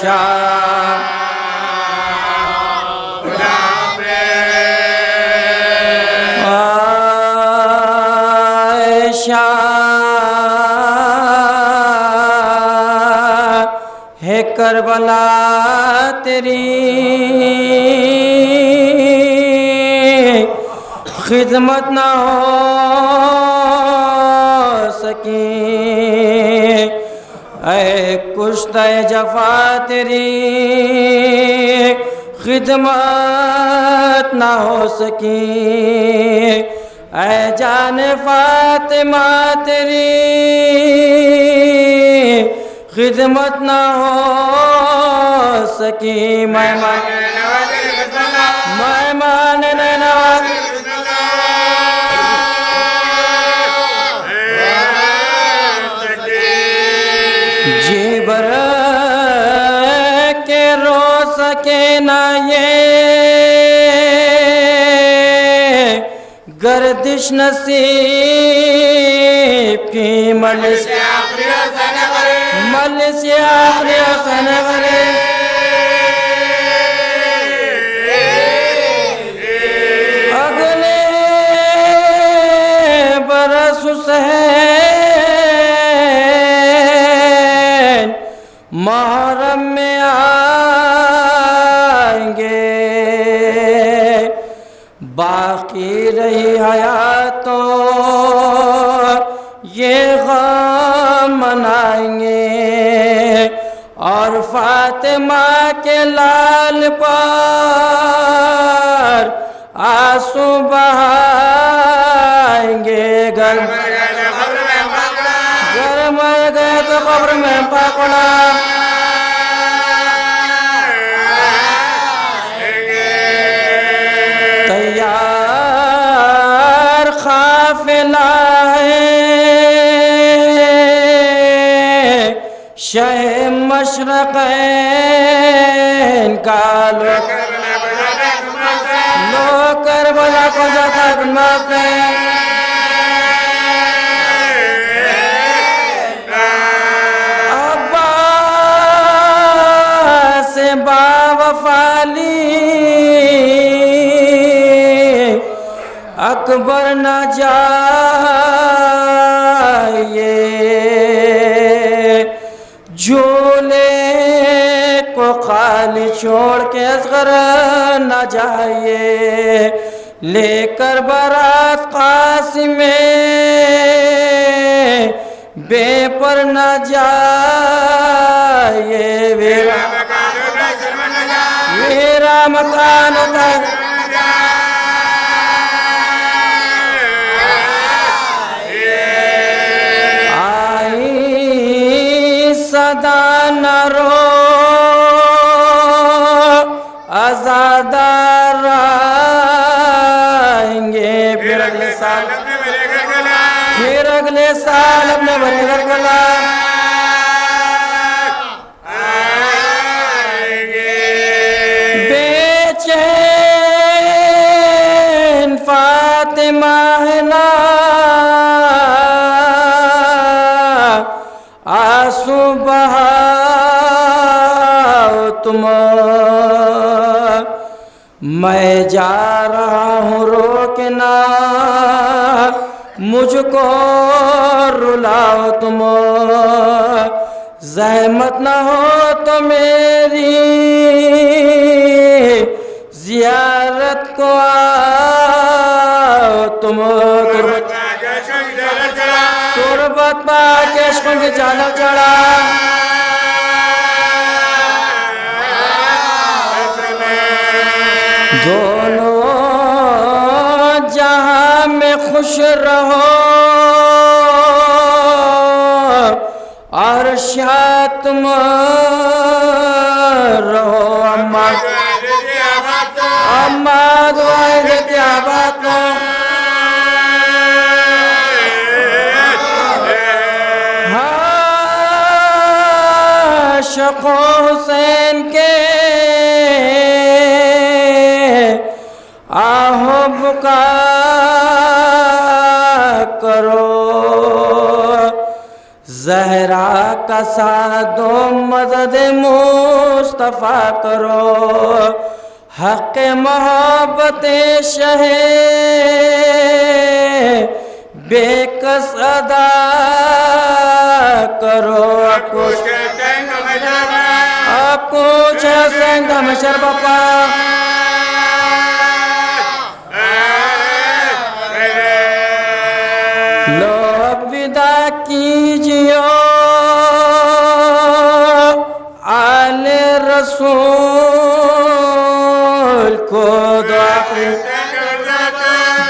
شاہ ہے کربلا تیری خدمت نہ ہو سکی، اے کشتہ جفا تیری خدمت نہ ہو سکی، اے جان فاطمہ تیری خدمت نہ ہو سکی، مہمان نواز جبر کے رو سکے نہ یہ گردش نصیب کی ملس آخری حسن غرے اگلے برس حسین محرم میں آئیں گے، باقی رہی حیات تو یہ غم منائیں گے، اور فاطمہ کے لال پر آنسو بہائیں گے، گر مر گئے تو قبر میں پکڑا تیار قافلہ ہے شہ مشرقین کا لو کربلا کو جاتا گنماتے عباس با وفالی اکبر نہ جائے، جھولے کو خالی چھوڑ کے اصغر نہ جائے، لے کر برات قاسم بے پر نہ جائے، ویرا مکان تک صدا نہ رو عزادار آئیں گے، پھر اگلے سال اپنے بھرے گھر گلا بے چین فاطمہ ہے نا آنسو بہاؤ تم، میں جا رہا ہوں روکنا مجھ کو رلاؤ تم، زحمت نہ ہو تو میری زیارت کو آؤ تم، قربت پاک عشقوں کی جانب چڑھا دونوں جہاں میں خوش رہو اور شاد تم رہو، اماں دعائیں دیتی آباد کو عاشق حسین کے آہو بکا کرو، زہرا کا ساتھ دو مدد مصطفیٰ کرو حق محبت شہ بے کس ادا کرو آپ کچھ حسین دمشر باپا لوگ ودا کیجیو آل رسول کو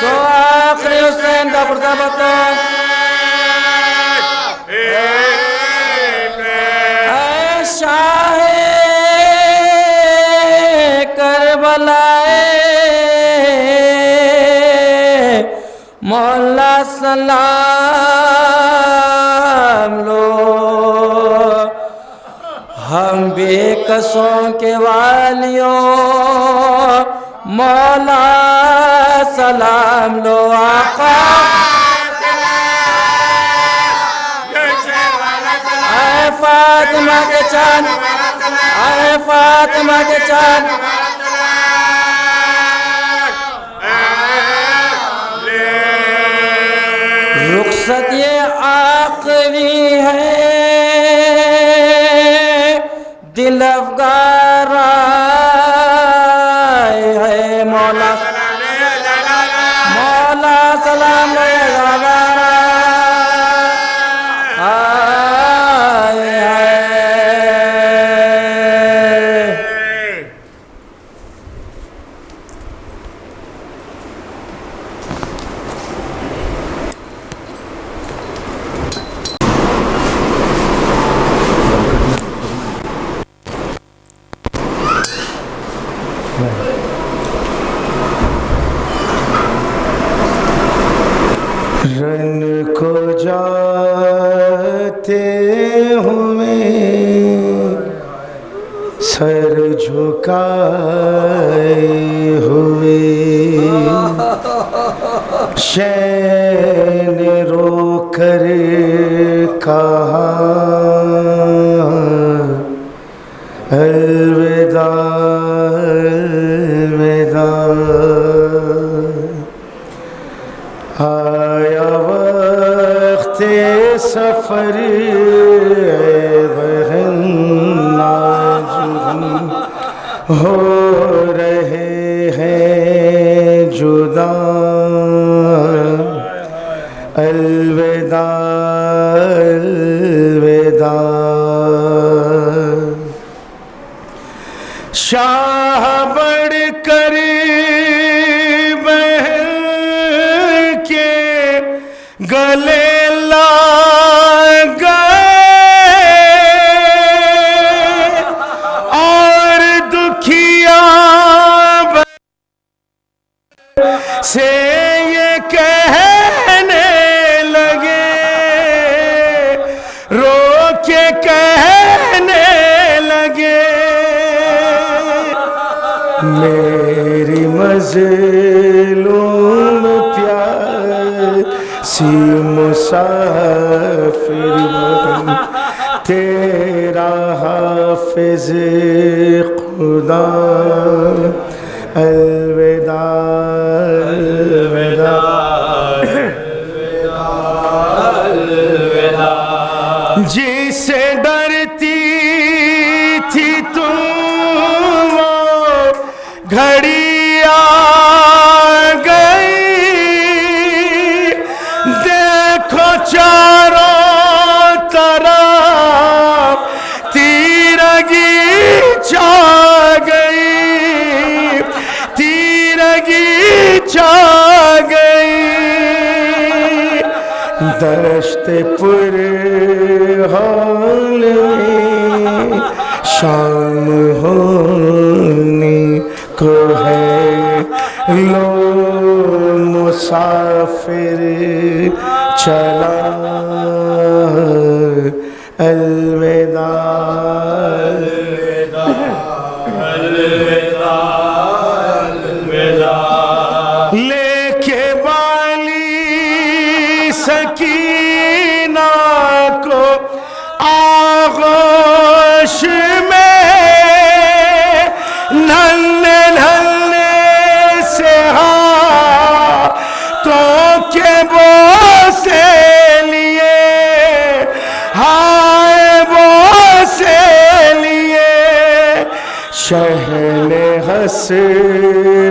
دو آخری حسین دا پردہ بتا اے شاہ کربلائے مولا سلام لو ہم بے کسوں کے والیوں مولا سلام لو آقا اے فاطمہ کے چاند اے فاطمہ کے چاند رخصت یہ آخری ہے دل افگار ہے مولا سلام رن کو جاتے ہوئے سر جھکائے ہوئے شے نے رو کر کہا الوداع آیا وقت سفر اے بہن ناجم ہو رہے ہیں جدا الوداع شاہ بڑھ کر گلے لگ گئے اور دکھیا سے یہ کہنے لگے رو کے کہنے لگے میری مظلوم سی مسافر بن تیرا حافظ خدا الوداع جسے ڈرتی تھی تم وہ گھڑی آ گئی چاروں طرف تیرگی چھا گئی دشت پر حال میں شام ہونے کو ہے لو مسافر چلا الوداع لے کے بالی سکینہ کو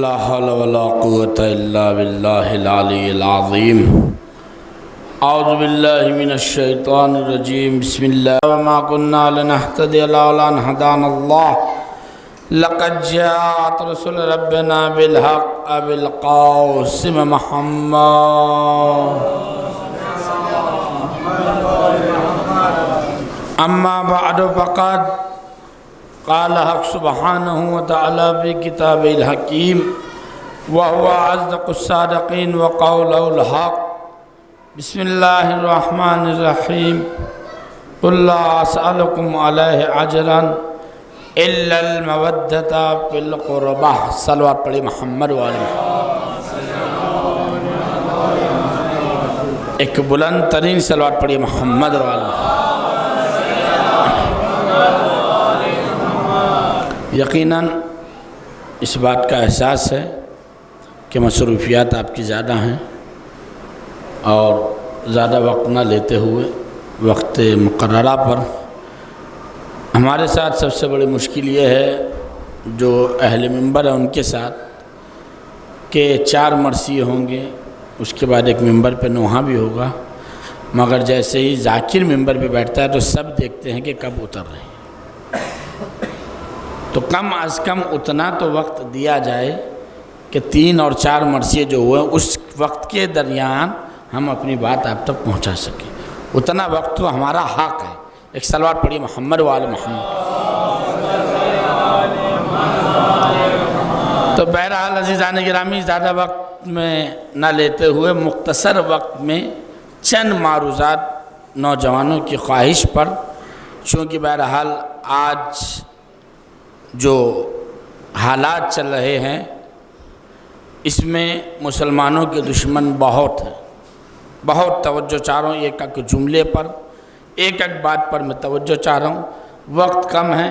لا حول ولا قوة إلا بالله العلي العظيم. أعوذ بالله من الشيطان الرجيم. بسم الله. وما كنا لنهتدي لولا أن هدانا الله لقد جاءت رسل ربنا بالحق أبي القاسم محمد. أما بعد فقد قال حق سبحانه وتعالى في كتابه الحكيم وهو أصدق الصادقين وقوله الحق. بسم الله الرحمن الرحيم. قل لا أسألكم عليه أجرا إلا المودة في القربى. صلوات پڑھی محمد والے ایک بلند ترین صلوات پڑھی محمد والے. یقیناً اس بات کا احساس ہے کہ مصروفیات آپ کی زیادہ ہیں اور زیادہ وقت نہ لیتے ہوئے وقت مقررہ پر ہمارے ساتھ سب سے بڑی مشکل یہ ہے جو اہل ممبر ہیں ان کے ساتھ کہ 4 مرثیے ہوں گے، اس کے بعد ایک ممبر پہ نوحہ بھی ہوگا، مگر جیسے ہی ذاکر ممبر پہ بیٹھتا ہے تو سب دیکھتے ہیں کہ کب اتر رہے ہیں. تو کم از کم اتنا تو وقت دیا جائے کہ 3 اور 4 مرثیے جو ہوئے اس وقت کے درمیان ہم اپنی بات آپ تک پہنچا سکیں. اتنا وقت تو ہمارا حق ہے. ایک صلوات پڑھی محمد وآل محمد. تو بہرحال عزیزان گرامی زیادہ وقت میں نہ لیتے ہوئے مختصر وقت میں چند معروضات نوجوانوں کی خواہش پر، چونکہ بہرحال آج جو حالات چل رہے ہیں اس میں مسلمانوں کے دشمن بہت ہیں. بہت توجہ چاہ رہا ہوں ایک ایک جملے پر، ایک ایک بات پر میں توجہ چاہ رہا ہوں. وقت کم ہے،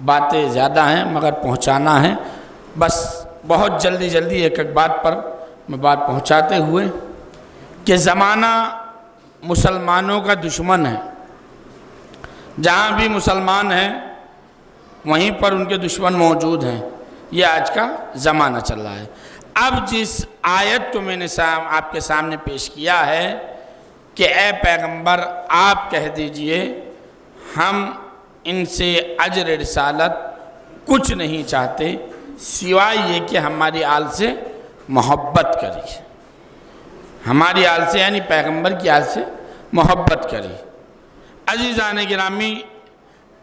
باتیں زیادہ ہیں مگر پہنچانا ہے. بس بہت جلدی ایک ایک بات پر میں بات پہنچاتے ہوئے کہ زمانہ مسلمانوں کا دشمن ہے. جہاں بھی مسلمان ہیں وہیں پر ان کے دشمن موجود ہیں. یہ آج کا زمانہ چل رہا ہے. اب جس آیت کو میں نے آپ کے سامنے پیش کیا ہے کہ اے پیغمبر آپ کہہ دیجئے ہم ان سے اجر رسالت کچھ نہیں چاہتے سوائے یہ کہ ہماری آل سے محبت کریے. ہماری آل سے یعنی پیغمبر کی آل سے محبت کری۔ عزیزان گرامی،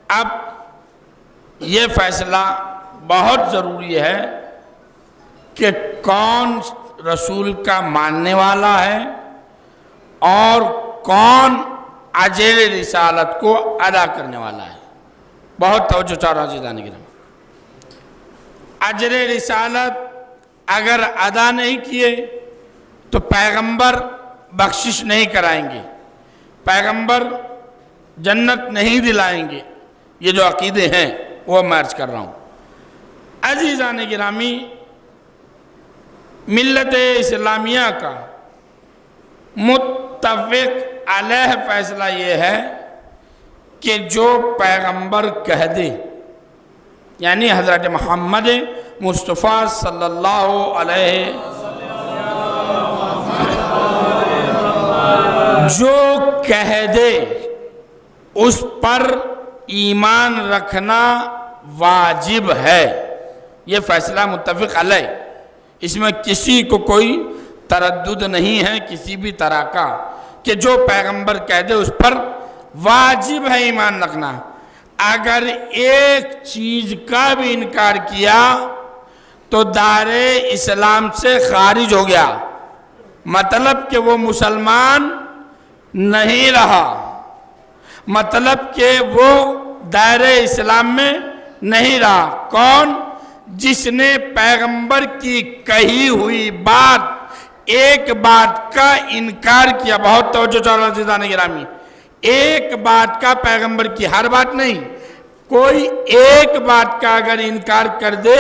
اب یہ فیصلہ بہت ضروری ہے کہ کون رسول کا ماننے والا ہے اور کون اجر رسالت کو ادا کرنے والا ہے۔ بہت توجہ چاہ رہا ہوں عزیزان گرامی۔ اجر رسالت اگر ادا نہیں کیے تو پیغمبر بخشش نہیں کرائیں گے، پیغمبر جنت نہیں دلائیں گے۔ یہ جو عقیدے ہیں وہ میں عرض کر رہا ہوں۔ عزیزان گرامی، ملت اسلامیہ کا متفق علیہ فیصلہ یہ ہے کہ جو پیغمبر کہہ دے، یعنی حضرت محمد مصطفیٰ صلی اللہ علیہ جو کہہ دے اس پر ایمان رکھنا واجب ہے۔ یہ فیصلہ متفق علیہ، اس میں کسی کو کوئی تردد نہیں ہے کسی بھی طرح کا، کہ جو پیغمبر کہہ دے اس پر واجب ہے ایمان رکھنا۔ اگر ایک چیز کا بھی انکار کیا تو دائرہ اسلام سے خارج ہو گیا، مطلب کہ وہ مسلمان نہیں رہا، مطلب کہ وہ دائرہ اسلام میں نہیں رہا۔ کون؟ جس نے پیغمبر کی کہی ہوئی بات، ایک بات کا انکار کیا۔ بہت توجہ چاہ رہا عزیزان گرامی، ایک بات کا، پیغمبر کی ہر بات نہیں، کوئی ایک بات کا اگر انکار کر دے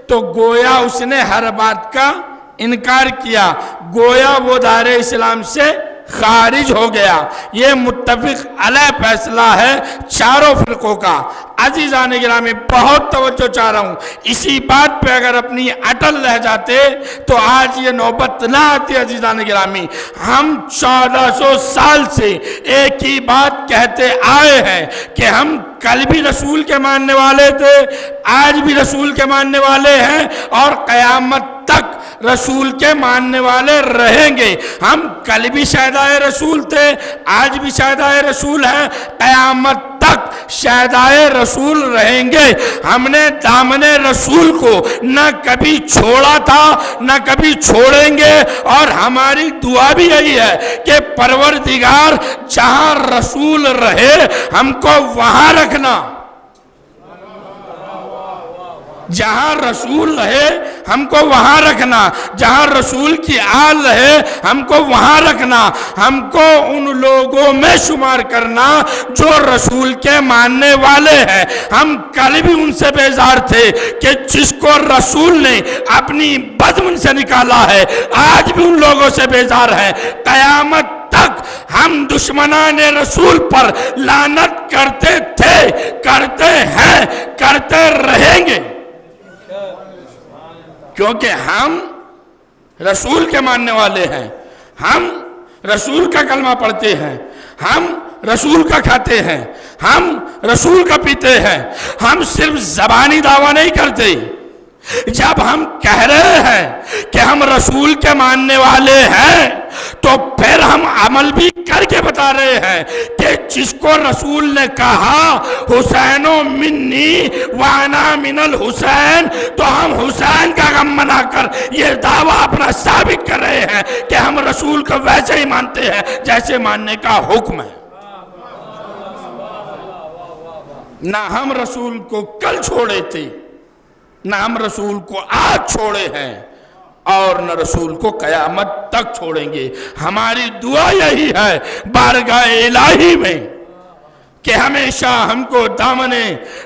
تو گویا اس نے ہر بات کا انکار کیا، گویا وہ دائرہ اسلام سے خارج ہو گیا۔ یہ متفق علیہ فیصلہ ہے چاروں فرقوں کا۔ عزیزان گرامی، بہت توجہ چاہ رہا ہوں، اسی بات پہ اگر اپنی اٹل رہ جاتے تو آج یہ نوبت نہ آتی۔ عزیزان گرامی، ہم 1400 سال سے ایک ہی بات کہتے آئے ہیں کہ ہم کل بھی رسول کے ماننے والے تھے، آج بھی رسول کے ماننے والے ہیں اور قیامت تک رسول کے ماننے والے رہیں گے۔ ہم کل بھی شہدائے رسول تھے، آج بھی شہدائے رسول ہیں، قیامت تک شہدائے رسول رہیں گے۔ ہم نے دامن رسول کو نہ کبھی چھوڑا تھا نہ کبھی چھوڑیں گے، اور ہماری دعا بھی یہی ہے کہ پروردگار جہاں رسول رہے ہم کو وہاں رکھنا، جہاں رسول رہے ہم کو وہاں رکھنا، جہاں رسول کی آل رہے ہم کو وہاں رکھنا، ہم کو ان لوگوں میں شمار کرنا جو رسول کے ماننے والے ہیں۔ ہم کل بھی ان سے بیزار تھے کہ جس کو رسول نے اپنی بزم سے نکالا ہے، آج بھی ان لوگوں سے بیزار ہیں۔ قیامت تک ہم دشمنان رسول پر لعنت کرتے تھے، کرتے ہیں، کرتے رہیں گے، کیونکہ ہم رسول کے ماننے والے ہیں، ہم رسول کا کلمہ پڑھتے ہیں، ہم رسول کا کھاتے ہیں، ہم رسول کا پیتے ہیں، ہم صرف زبانی دعویٰ نہیں کرتے۔ جب ہم کہہ رہے ہیں کہ ہم رسول کے ماننے والے ہیں تو پھر ہم عمل بھی کر کے بتا رہے ہیں کہ جس کو رسول نے کہا حسین منی وانا من الحسین، تو ہم حسین کا غم منا کر یہ دعویٰ اپنا ثابت کر رہے ہیں کہ ہم رسول کو ویسے ہی مانتے ہیں جیسے ماننے کا حکم ہے۔ نہ ہم رسول کو کل چھوڑے تھے، نہ ہم رسول کو آج چھوڑے ہیں، اور نہ رسول کو قیامت تک چھوڑیں گے۔ ہماری دعا یہی ہے بارگاہ الہی میں کہ ہمیشہ ہم کو دامن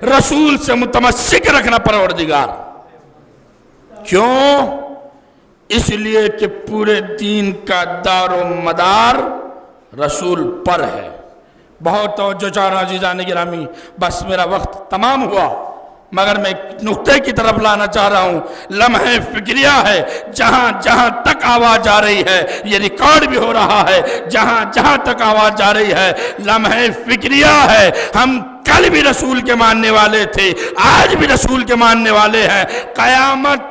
رسول سے متمسک رکھنا پروردگار۔ کیوں؟ اس لیے کہ پورے دین کا دار و مدار رسول پر ہے۔ بہت توجہ چاہ رہا عزیزان گرامی، بس میرا وقت تمام ہوا، مگر میں ایک نقطے کی طرف لانا چاہ رہا ہوں۔ لمحہ فکریہ ہے، جہاں جہاں تک آواز جا رہی ہے، یہ ریکارڈ بھی ہو رہا ہے، جہاں جہاں تک آواز جا رہی ہے لمحہ فکریہ ہے۔ ہم کل بھی رسول کے ماننے والے تھے، آج بھی رسول کے ماننے والے ہیں، قیامت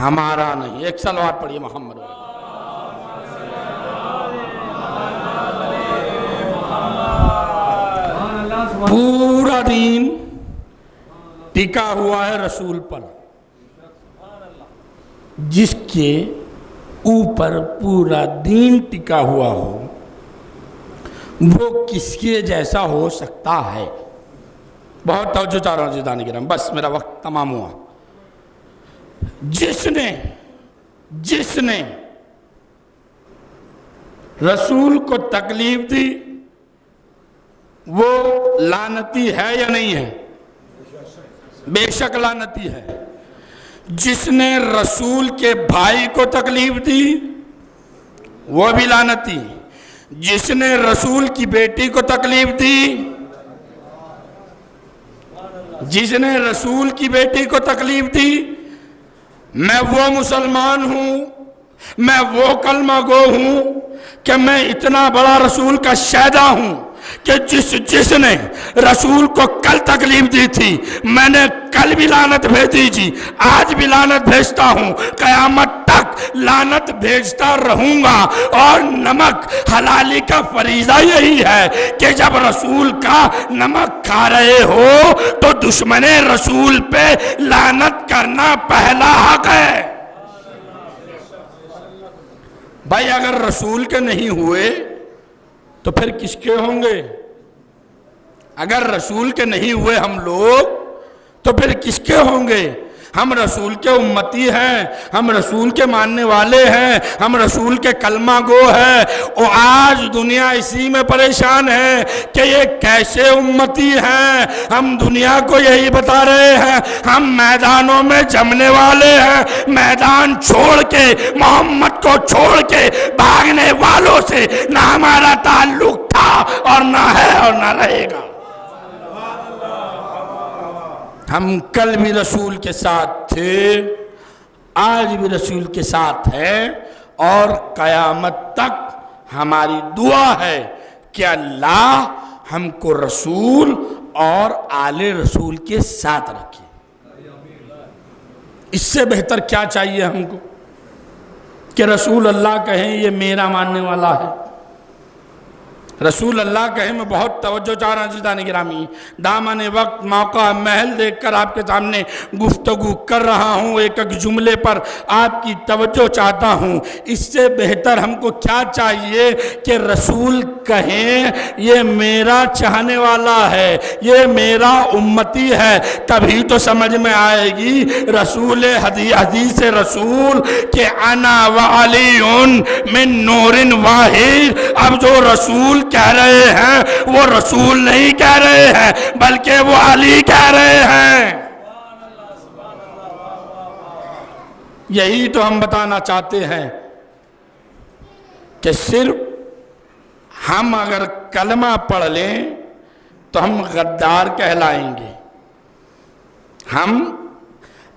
ہمارا نہیں. ایک صلوات پڑھیے محمد. پورا دین ٹکا ہوا ہے رسول پر. جس کے اوپر پورا دین ٹکا ہوا ہو وہ کس کے جیسا ہو سکتا ہے؟ بہت توجہ چاہ رہا ہوں عزیزان کرام، بس میرا وقت تمام ہوا. جس نے رسول کو تکلیف دی وہ لعنتی ہے یا نہیں ہے؟ بے شک لعنتی ہے. جس نے رسول کے بھائی کو تکلیف دی وہ بھی لعنتی. جس نے رسول کی بیٹی کو تکلیف دی، جس نے رسول کی بیٹی کو تکلیف دی، میں وہ مسلمان ہوں، میں وہ کلمہ گو ہوں کہ میں اتنا بڑا رسول کا شہدا ہوں کہ جس نے رسول کو کل تکلیف دی تھی میں نے کل بھی لعنت بھیجی تھی، آج بھی لعنت بھیجتا ہوں، قیامت تک لعنت بھیجتا رہوں گا. اور نمک حلالی کا فریضہ یہی ہے کہ جب رسول کا نمک کھا رہے ہو تو دشمن رسول پہ لعنت کرنا پہلا حق ہے. بھائی اگر رسول کے نہیں ہوئے تو پھر کس کے ہوں گے؟ اگر رسول کے نہیں ہوئے ہم لوگ تو پھر کس کے ہوں گے؟ ہم رسول کے امتی ہیں، ہم رسول کے ماننے والے ہیں، ہم رسول کے کلمہ گو ہیں. اور آج دنیا اسی میں پریشان ہے کہ یہ کیسے امتی ہیں. ہم دنیا کو یہی بتا رہے ہیں ہم میدانوں میں جمنے والے ہیں، میدان چھوڑ کے محمد کو چھوڑ کے بھاگنے والوں سے نہ ہمارا تعلق تھا اور نہ ہے اور نہ رہے گا. ہم کل بھی رسول کے ساتھ تھے، آج بھی رسول کے ساتھ ہیں، اور قیامت تک ہماری دعا ہے کہ اللہ ہم کو رسول اور آل رسول کے ساتھ رکھے. اس سے بہتر کیا چاہیے ہم کو کہ رسول اللہ کہیں یہ میرا ماننے والا ہے. رسول اللہ کہیں میں بہت توجہ چاہ رہا ہوں عزیزان گرامی. دامن وقت موقع محل دیکھ کر آپ کے سامنے گفتگو کر رہا ہوں، ایک ایک جملے پر آپ کی توجہ چاہتا ہوں. اس سے بہتر ہم کو کیا چاہیے کہ رسول کہیں یہ میرا چاہنے والا ہے، یہ میرا امتی ہے. تبھی تو سمجھ میں آئے گی رسول حدیث رسول کہ انا وعلی من نور واحد. اب جو رسول کہہ رہے ہیں وہ رسول نہیں کہہ رہے ہیں بلکہ وہ علی کہہ رہے ہیں. یہی تو ہم بتانا چاہتے ہیں کہ صرف ہم اگر کلمہ پڑھ لیں تو ہم غدار کہلائیں گے. ہم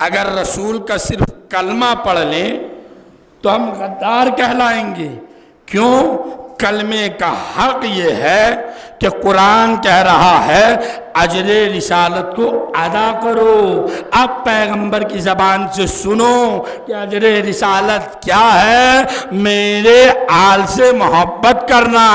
اگر رسول کا صرف کلمہ پڑھ لیں تو ہم غدار کہلائیں گے. کیوں؟ کلمے کا حق یہ ہے کہ قرآن کہہ رہا ہے اجر رسالت کو ادا کرو. اب پیغمبر کی زبان سے سنو کہ اجر رسالت کیا ہے، میرے آل سے محبت کرنا.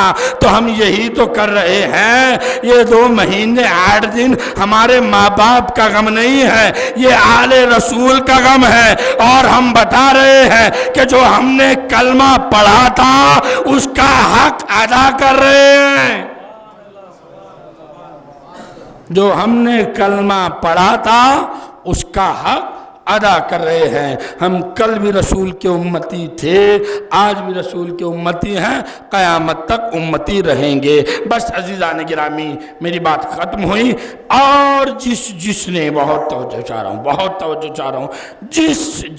تو ہم یہی تو کر رہے ہیں. یہ 2 مہینے 8 دن ہمارے ماں باپ کا غم نہیں ہے، یہ آل رسول کا غم ہے. اور ہم بتا رہے ہیں کہ جو ہم نے کلمہ پڑھا تھا اس کا حق ادا کر رہے ہیں. جو ہم نے کلمہ پڑھا تھا اس کا حق ادا کر رہے ہیں. ہم کل بھی رسول کے امتی تھے، آج بھی رسول کے امتی ہیں، قیامت تک امتی رہیں گے. بس عزیزان گرامی میری بات ختم ہوئی. اور جس نے بہت توجہ چاہ رہا ہوں، بہت توجہ چاہ رہا ہوں،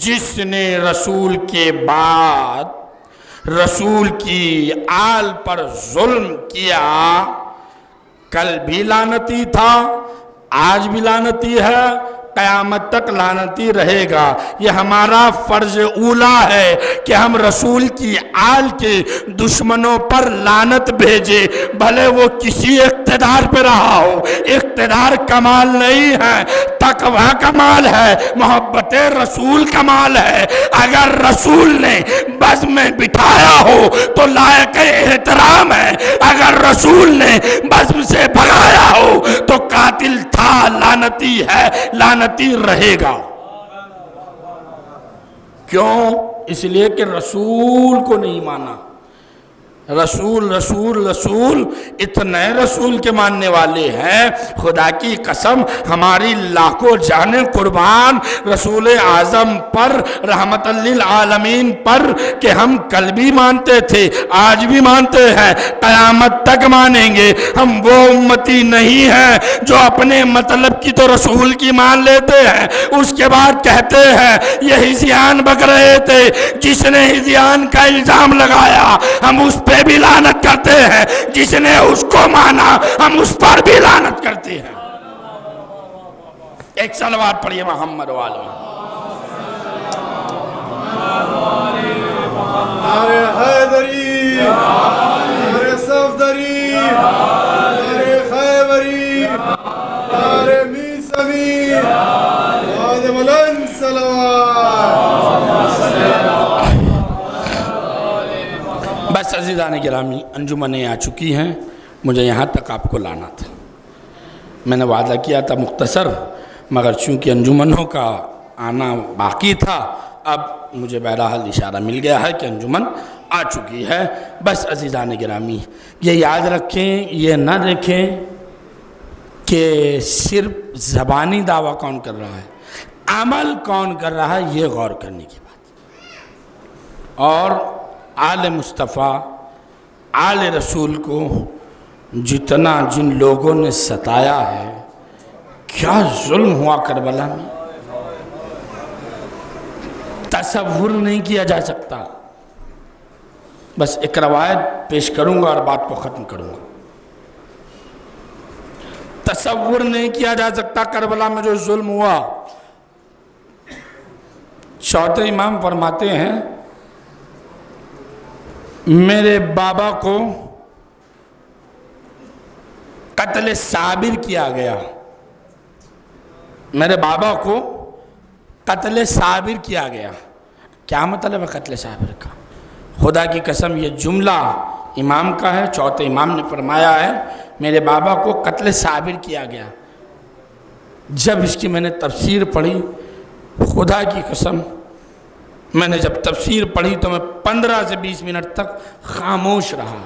جس نے رسول کے بعد رسول کی آل پر ظلم کیا کل بھی لعنتی تھا، آج بھی لعنتی ہے، قیامت تک لعنتی رہے گا. یہ ہمارا فرض اولا ہے کہ ہم رسول کی آل کے دشمنوں پر لعنت بھیجے، بھلے وہ کسی اقتدار پہ رہا ہو. اقتدار کمال نہیں ہے، تقوی کمال ہے، محبت رسول کمال ہے۔ اگر رسول نے بزم میں بٹھایا ہو تو لائق احترام ہے، اگر رسول نے بزم سے بھگایا ہو تو قاتل تھا، لعنتی ہے، لعنتی رہے گا۔ کیوں؟ اس لیے کہ رسول کو نہیں مانا۔ رسول رسول رسول، اتنے رسول کے ماننے والے ہیں، خدا کی قسم ہماری لاکھوں جانیں قربان رسول اعظم پر، رحمت للعالمین پر، کہ ہم کل بھی مانتے تھے، آج بھی مانتے ہیں، قیامت تک مانیں گے۔ ہم وہ امتی نہیں ہیں جو اپنے مطلب کی تو رسول کی مان لیتے ہیں، اس کے بعد کہتے ہیں یہ ہذیان بک رہے تھے، جس نے ہذیان کا الزام لگایا ہم اس پہ بھی لعنت کرتے ہیں، جس نے اس کو مانا ہم اس پر بھی لعنت کرتے ہیں۔ ایک صلوات پڑھیے محمد والے۔ نعرہ حیدری، نعرہ صفدری، نعرہ خیبری، نعرہ میثمی، وعد ملن صلوات۔ بس عزیزان گرامی، انجمنیں آ چکی ہیں، مجھے یہاں تک آپ کو لانا تھا۔ میں نے وعدہ کیا تھا مختصر، مگر چونکہ انجمنوں کا آنا باقی تھا، اب مجھے بہرحال اشارہ مل گیا ہے کہ انجمن آ چکی ہے۔ بس عزیزان گرامی، یہ یاد رکھیں، یہ نہ دیکھیں کہ صرف زبانی دعویٰ کون کر رہا ہے، عمل کون کر رہا ہے، یہ غور کرنے کی بات۔ اور آل مصطفیٰ، آل رسول کو جتنا جن لوگوں نے ستایا ہے، کیا ظلم ہوا کربلا میں، تصور نہیں کیا جا سکتا۔ بس ایک روایت پیش کروں گا اور بات کو ختم کروں گا۔ تصور نہیں کیا جا سکتا کربلا میں جو ظلم ہوا۔ چوتھے امام فرماتے ہیں میرے بابا کو قتل صابر کیا گیا، میرے بابا کو قتل صابر کیا گیا۔ کیا مطلب ہے قتل صابر کا؟ خدا کی قسم یہ جملہ امام کا ہے، چوتھے امام نے فرمایا ہے میرے بابا کو قتل صابر کیا گیا۔ جب اس کی میں نے تفسیر پڑھی، خدا کی قسم میں نے جب تفسیر پڑھی تو میں 15 سے 20 منٹ تک خاموش رہا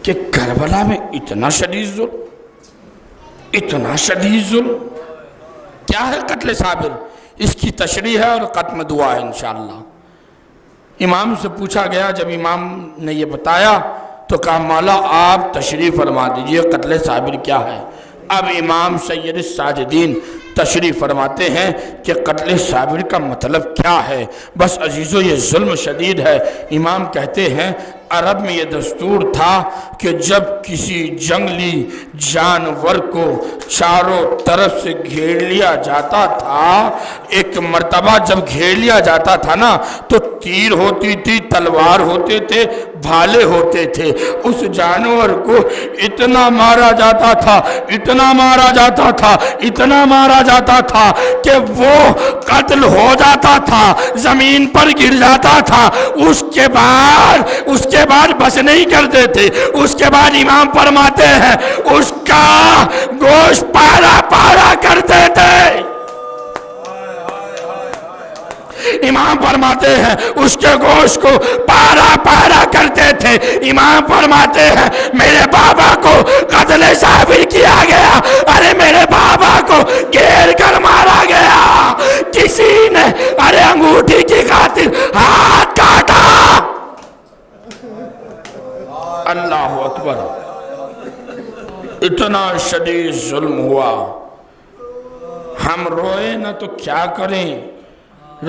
کہ کربلا میں اتنا شدید ظلم، اتنا شدید ظلم، کیا ہے قتل صابر؟ اس کی تشریح ہے اور ختم دعا ہے انشاءاللہ۔ امام سے پوچھا گیا، جب امام نے یہ بتایا تو کہا مولا آپ تشریح فرما دیجئے قتل صابر کیا ہے۔ اب امام سید الساجدین تشریح فرماتے ہیں کہ قتل صابر کا مطلب کیا ہے۔ بس عزیزو یہ ظلم شدید ہے۔ امام کہتے ہیں عرب میں یہ دستور تھا کہ جب کسی جنگلی جانور کو چاروں طرف سے گھیر لیا جاتا تھا، ایک مرتبہ جب گھیر لیا جاتا تھا نا تو تیر ہوتی تھی، تلوار ہوتے تھے، بھالے ہوتے تھے، اس جانور کو اتنا مارا جاتا تھا، اتنا مارا جاتا تھا، اتنا مارا جاتا تھا کہ وہ قتل ہو جاتا تھا، زمین پر گر جاتا تھا۔ اس کے بعد بس نہیں کرتے تھے، اس کے بعد امام فرماتے ہیں اس کا گوشت پارا پارا کرتے تھے۔ امام فرماتے ہیں اس کے گوشت کو پارا پارا کرتے تھے۔ امام فرماتے ہیں میرے بابا کو قتل صابر کیا گیا، ارے میرے بابا کو گھیر کر مارا گیا، کسی نے ارے انگوٹھی کی خاطر ہاتھ کاٹا۔ اللہ اکبر، اتنا شدید ظلم ہوا۔ ہم روئے نہ تو کیا کریں،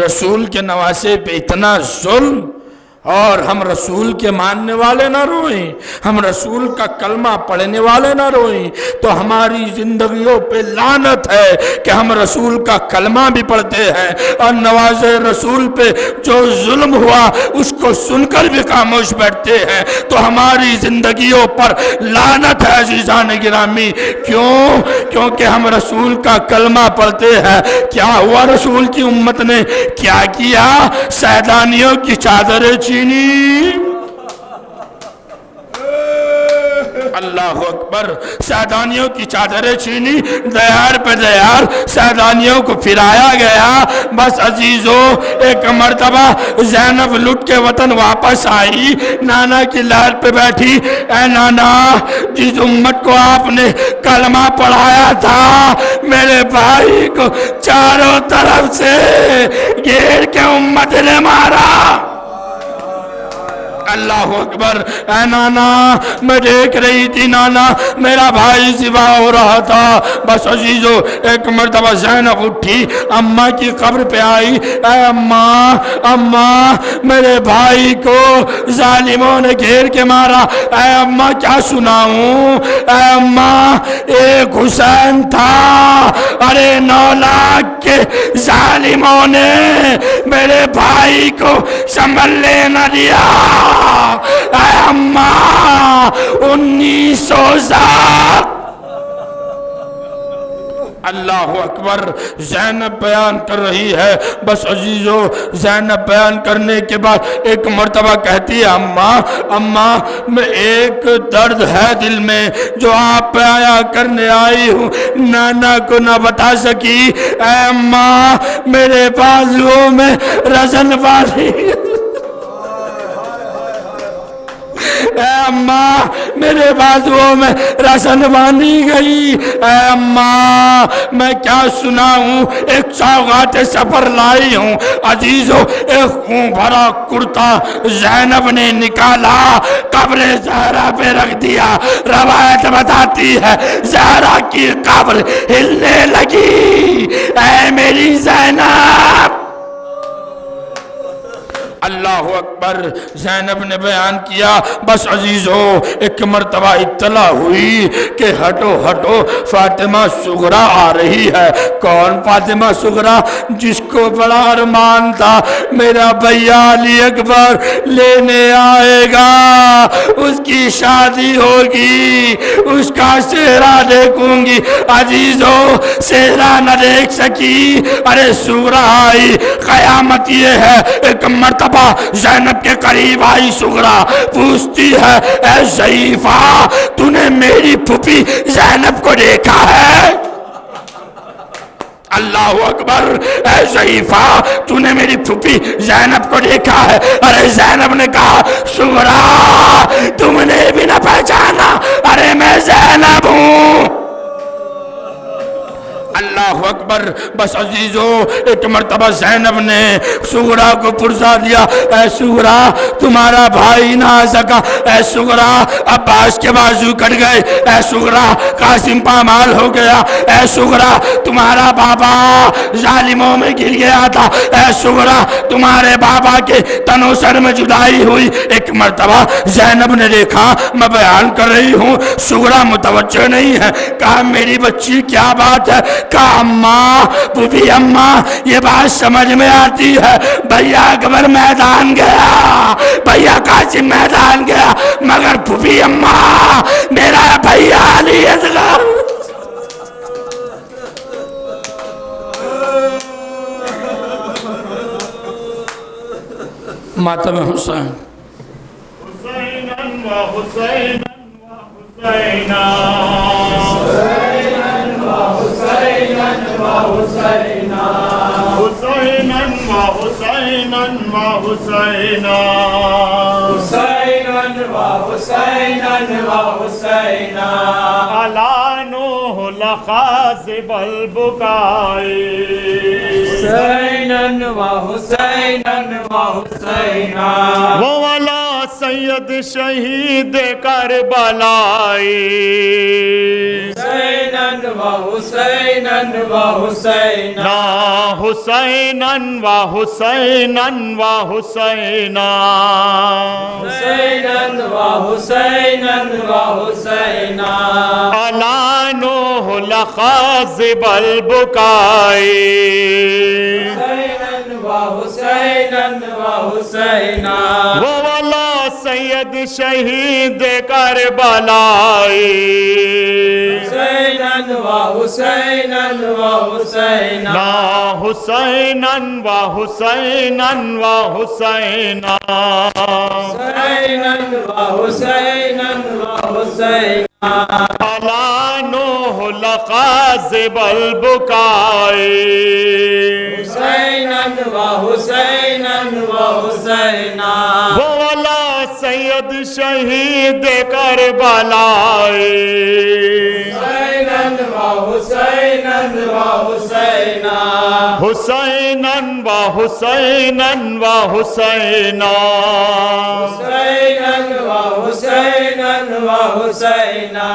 رسول کے نواسے پہ اتنا ظلم اور ہم رسول کے ماننے والے نہ روئیں، ہم رسول کا کلمہ پڑھنے والے نہ روئیں، تو ہماری زندگیوں پہ لعنت ہے کہ ہم رسول کا کلمہ بھی پڑھتے ہیں اور نواز رسول پہ جو ظلم ہوا اس کو سن کر بھی خاموش بیٹھتے ہیں، تو ہماری زندگیوں پر لعنت ہے عزیزان گرامی۔ کیوں؟ کیونکہ ہم رسول کا کلمہ پڑھتے ہیں۔ کیا ہوا رسول کی امت نے؟ کیا کیا؟ سیدانیوں کی چادریں چینی۔ اللہ اکبر، سیدانیوں کی چادریں چینی، دیار پہ دیار سیدانیوں کو پھرایا گیا۔ بس عزیزو، ایک مرتبہ زینب لٹ کے وطن واپس آئی، نانا کی لہر پہ بیٹھی، اے نانا، جس امت کو آپ نے کلمہ پڑھایا تھا میرے بھائی کو چاروں طرف سے گھیر کے امت نے مارا۔ اللہ اکبر، اے نانا، میں دیکھ رہی تھی نانا، میرا بھائی ذبح ہو رہا تھا۔ بس عزیزو، ایک مرتبہ زینب اٹھی، اماں کی قبر پہ آئی، اے اماں، اماں، میرے بھائی کو ظالموں نے گھیر کے مارا۔ اے اماں، کیا سناؤں؟ اے اماں، ایک حسین تھا، ارے 9 لاکھ کے ظالموں نے میرے بھائی کو سنبھلنے نہ دیا۔ اے اماں، 1907۔ اللہ اکبر، زینب بیان کر رہی ہے۔ بس عزیزو، زینب بیان کرنے کے بعد ایک مرتبہ کہتی ہے، اماں، اماں، میں ایک درد ہے دل میں جو آپ پہ آیا کرنے آئی ہوں، نانا کو نہ بتا سکی۔ اے اماں، میرے بازوؤں میں رزن باندھی، اے اماں، میرے بازوؤں میں رسن باندھی گئی۔ اے اماں، میں کیا سناؤں؟ ایک سوغات سفر لائی ہوں عزیزو، ایک خون بھرا کرتا زینب نے نکالا، قبر زہرا پہ رکھ دیا۔ روایت بتاتی ہے زہرا کی قبر ہلنے لگی۔ اے میری زینب، اللہ اکبر، زینب نے بیان کیا۔ بس عزیزو، ایک مرتبہ اطلاع ہوئی کہ ہٹو ہٹو، فاطمہ صغرا آ رہی ہے۔ کون فاطمہ صغرا؟ جس کو بڑا ارمان تھا میرا بھیا علی اکبر لینے آئے گا، اس کی شادی ہوگی، اس کا چہرہ دیکھوں گی۔ عزیزو، چہرہ نہ دیکھ سکی، ارے صغرا آئی۔ قیامت یہ ہے، ایک مرتبہ زینب کے قریب آئی صغرا، پوچھتی ہے، اے ضعیفہ، تو نے میری پھوپھی زینب کو دیکھا ہے؟ اللہ اکبر، اے ضعیفہ، تو نے میری پھوپھی زینب کو دیکھا ہے؟ ارے زینب نے کہا، صغرا، تم نے بھی نہ پہچانا، ارے میں زینب ہوں۔ اللہ اکبر، بس عزیزو، ایک مرتبہ زینب نے صغرا کو پرسا دیا، اے صغرا، تمہارا بھائی نہ آ سکا۔ اے صغرا، عباس کے بازو کٹ گئے۔ اے صغرا، قاسم پامال ہو گیا۔ اے صغرا، تمہارا بابا ظالموں میں گر گیا تھا۔ اے صغرا، تمہارے بابا کے تنو سر میں جدائی ہوئی۔ ایک مرتبہ زینب نے دیکھا میں بیان کر رہی ہوں، صغرا متوجہ نہیں ہے۔ کہا، میری بچی کیا بات ہے؟ کہا، اماں، پھوپھی اماں، یہ بات سمجھ میں آتی ہے، بھیا اکبر میدان گیا، بھیا قاسم میدان گیا، مگر پھوپھی اماں، میرا بھیا علی اصغر۔ ماتم حسین، حسیناً و حسیناً و حسیناً، حسیناً و حسیناً و حسیناً، حسیناً و حسیناً و حسیناً، علی نوح لخاذب البکاء، حسیناً و حسیناً و حسیناً، وولا سید شہید کربلائی، حسیناً و وحسينا وحسينا حسينا وحسينا وحسينا حسينا وحسينا وحسينا على نوح لخاذب البكاء حسينا وحسينا وحسينا ووالا سید شہید کربلا حسينا وحسينا وحسينا نا حسینا وحسینا وحسینا حسينا وحسينا وحسينا على نوح لخاذب البكاء حسينا وحسينا وحسينا بولا سید شہید کربلا حسينا وحسينا وحسينا حسینا وحسینا وحسینا حسينا وحسينا وحسينا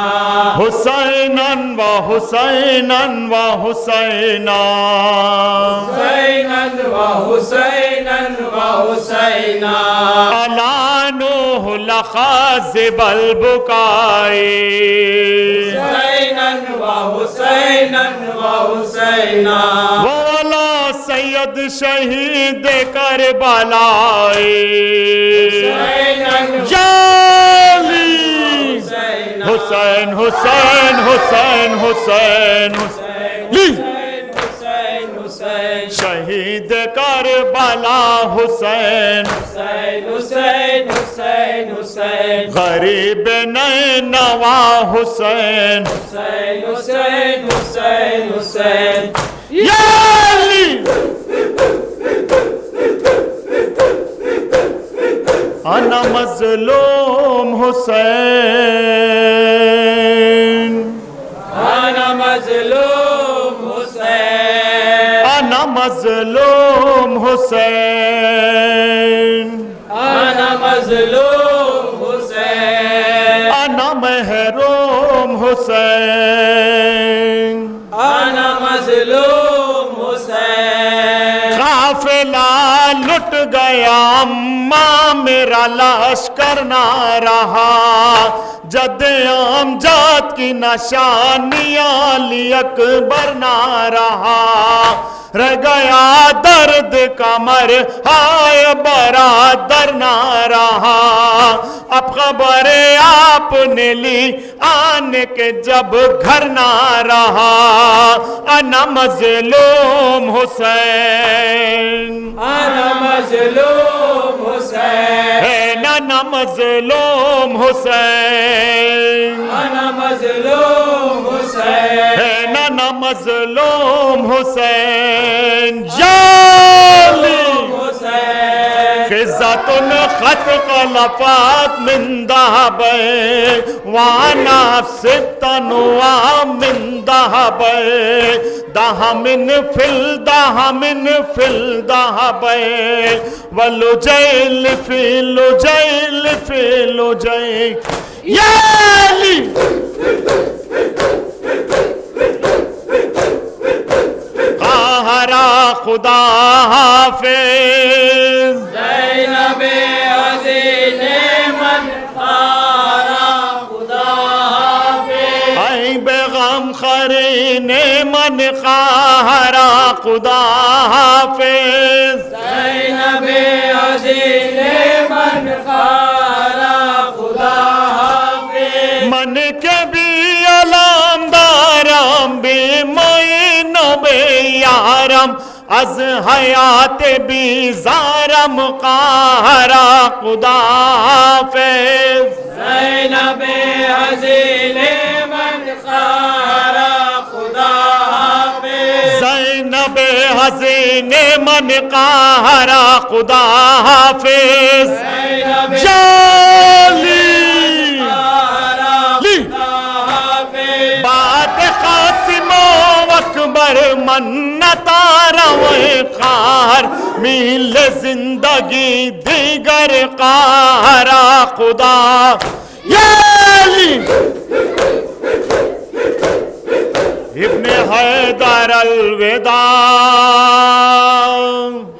حسینا وحسینا وحسینا حسينا وحسينا وحسينا على نوح لخاذب البكاء حسينا وحسينا وحسينا والا سید شہید کربلا جالی حسین حسین حسین حسین حسین شہید کربلا حسین غریب نینوا حسین یا علی انا مظلوم حسین أنا مظلوم حسين انا مظلوم حسین أنا مظلوم حسين انا محروم حسین أنا مظلوم حسين قافلہ لٹ گیا اماں میرا لشکر نہ رہا جد امجاد کی نشانیاں علی اکبر نہ رہا رہ گیا درد کمر ہائے برادر نہ رہا اب خبر آپ نے لی آنے کے جب گھر نہ رہا انا مظلوم حسین أنا مظلوم حسين انا مظلوم حسین أنا مظلوم حسين انا مظلوم حسین جالی خزت خط قلفات من ذهب ونفس التنوى من ذهب دهم في الذهب واللجيل في اللجيل يا لي قاہرہ خدا حافظ زینب عزیز من خارا خدا حافظ اے بیغم خرین من قاہرہ خدا حافظ زینب عزیز من خارا خدا حافظ من کے بھی علام دارم بھی معین بے یارم از حیات بیزارم قاہرہ خدا حافظ زینب عزیز من خارا خدا حافظ زینب حسین من قاہرہ خدا حافظ زینب جالی لی بات قاسم و اکبر منتا روئے قہر میل زندگی دیگر قاہرہ خدا یا علی ابن حیدر الوداع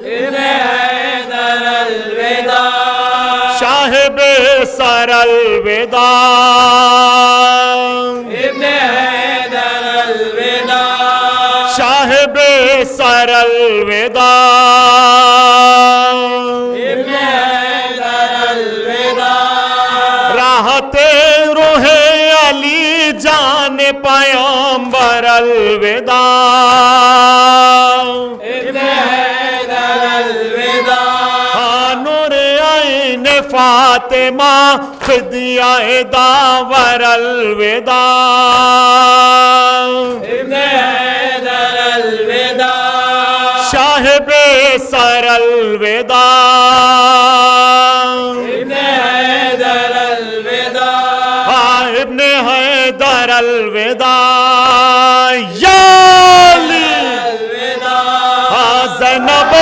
ابن حیدر الوداع صاحب سر الوداع ابن حیدر الوداع صاحب سر الوداع ابن حیدر الوداع راحت روح علی جان پیامبر الوداع ابن حیدر الوداع نور عین فاطمہ فدیہ داور الوداع ابن حیدر الوداع صاحب سر الوداع ابن حیدر الوداع ابن حیدر الوداع یا علی زینب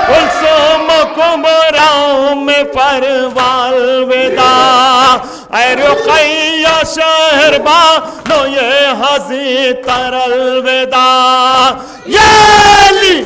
کلثوم کمراؤں میں پروال وداع اے رقیہ شہر بانو یہ حضی تر الوداع یا علی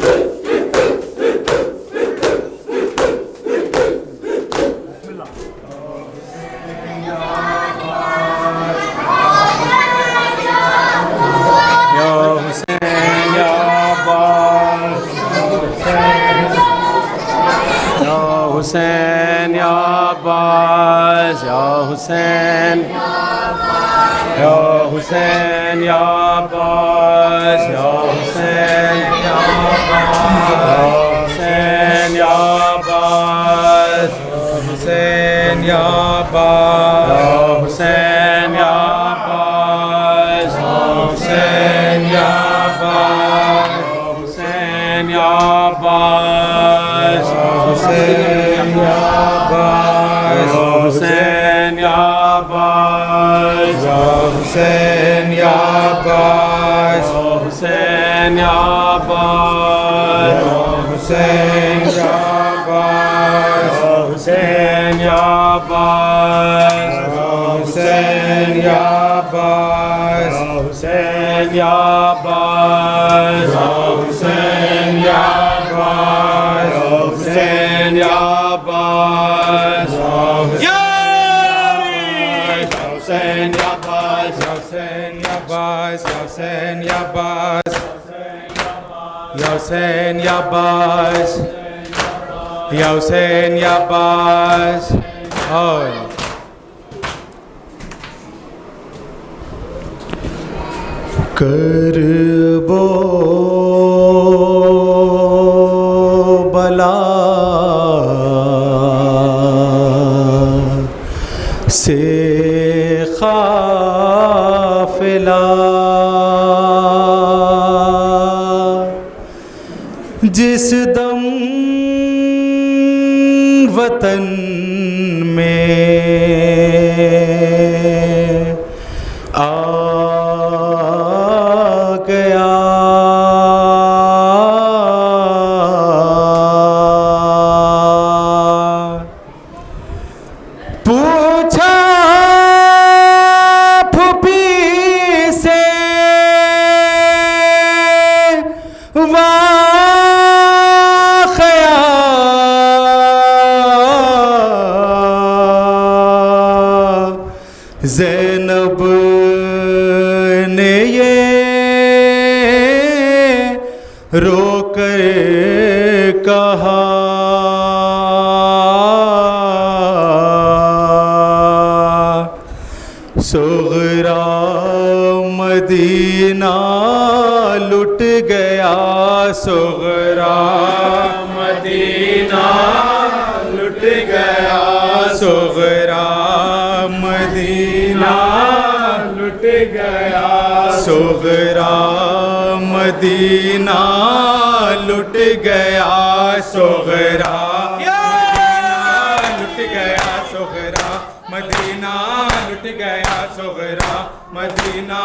حسین یا عباس یا حسین یا حسین یا عباس یا حسین یا حسین یا عباس حسین یا عباس حسین یا عباس حسین یا عباس حسین یا عباس حسین یا عباس حسین یا عباس حسین یا عباس حسین یا عباس حسین یا عباس حسین یا عباس حسین یا عباس حسین یا عباس حسین یا عباس حسین یا عباس یا حسین یا عباس حسین یا عباس حسین یا عباس یا حسین یا عباس یا حسین یا عباس کربو بلا سے قافلہ جس دم وطن میں آ گیا پوچھا پھوپھی سے زینب نے یہ رو کر کہا صغرا مدینہ لٹ گیا صغرا مدینہ لٹ گیا صغرا مدینہ لٹ گیا صغرا مدینہ لٹ گیا صغرا لٹ گیا صغرا مدینہ لٹ گیا صغرا مدینہ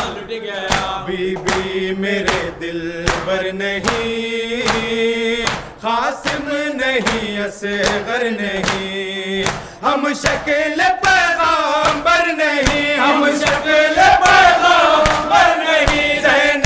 لٹ گیا بی بی میرے دل بر نہیں قاسم نہیں اصغر نہیں ہم شکل پیغامبر نہیں ہم شکل پیغامبر نہیں زینب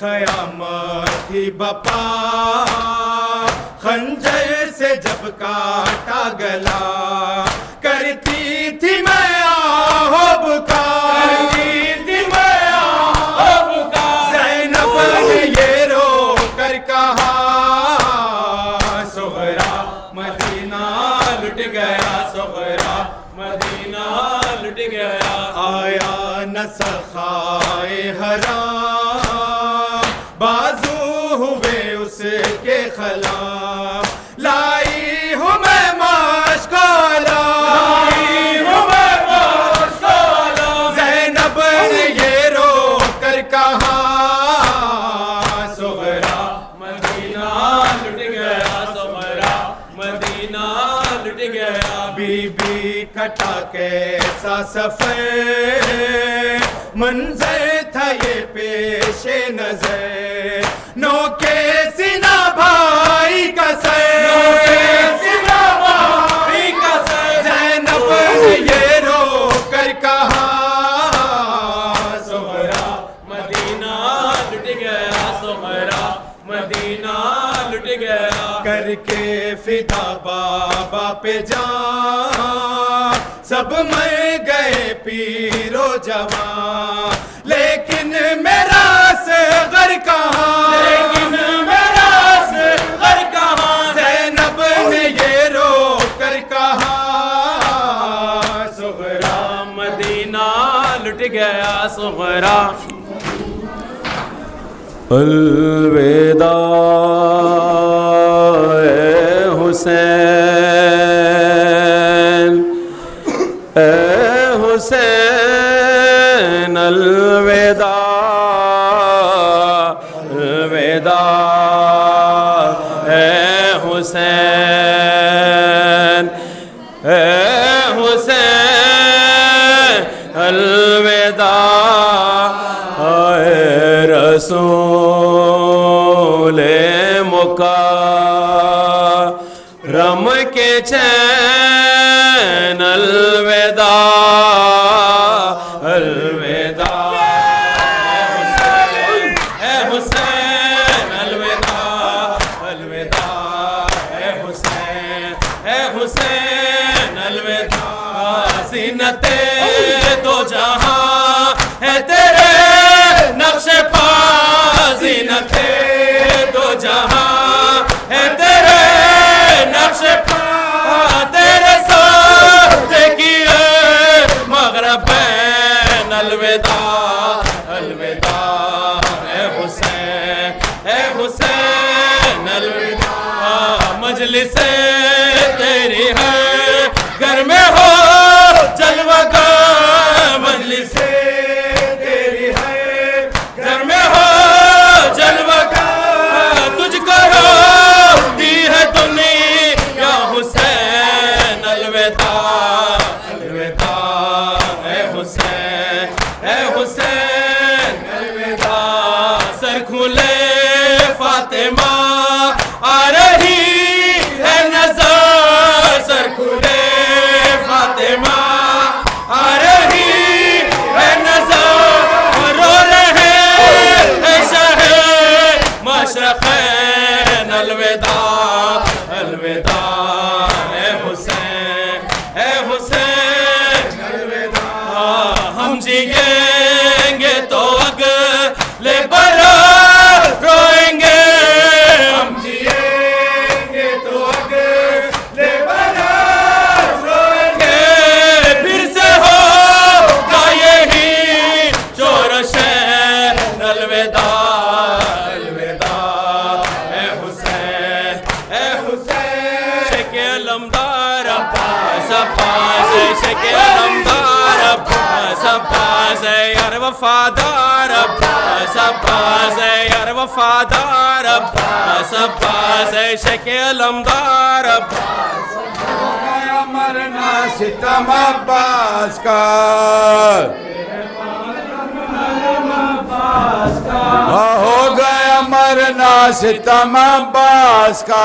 خیامت تھی بپا خنجر سے جب کاٹا گلا کرتی تھی میں آہو بکا زینب نے یہ رو کر کہا سغرا مدینہ لٹ گیا سغرا مدینہ لٹ گیا آیا نہ سخائے حرام بازو ہوئے اس کے خلاف لائی ہوں میں مشکالا زینب نے یہ رو کر کہا سغرا مدینہ لٹ گیا سغرا مدینہ لٹ گیا بی بی کٹا کیسا سفر منظر تھا یہ پیش نظر نو کے سینہ بھائی کا سر زینب نے یہ رو کر کہا سغرا مدینہ لٹ گیا سغرا مدینہ لٹ گیا کر کے فدا بابا پہ جان سب مر گئے پیر و جوان لیکن میرا صغر کہاں زینب نے یہ رو کر کہا سغرا مدینہ لٹ گیا سغرا الوداع اے حسین اے حسین الوداع الوداع اے حسین اے حسین الوداع اے رسول مکرم کے چین الوداع الوداع اے حسین الوداع الوداع اے حسین الوداع زینت دو جہاں ہے تیرے نقش پا زینت دو جہاں ہے تیرے نقش پا تیرے ساتھ کیے مغربین الوداع الوداع اے حسین الوداع مجلس تیری ہے گھر میں ہو جلوہ کا مجلس تیری ہے گھر میں ہو جلوہ کا تجھ کو روتی ہے دنیا حسین الوداع الوداع اے حسین الوداع سر کھولے فاطمہ آ رہی ہے نظر سر کھولے فاطمہ آ رہی ہے نظر رو رہے ہیں شہ مشرقین الوداع الوداع اے حسین الوداع ہم جیئیں گے تو اگلے برس روئیں گے ہم جیئیں گے تو اگلے برس روئیں گے پھر سے ہوگا یہی جو روشن الوداع الوداع اے حسین شیخ علمدار عباس شیخ علمدار عباس یار وفادار عباس یار وفادار عباس شیخ علمدار عباس مرنا ستم عباس کا ہو گیا مرنا ستم عباس کا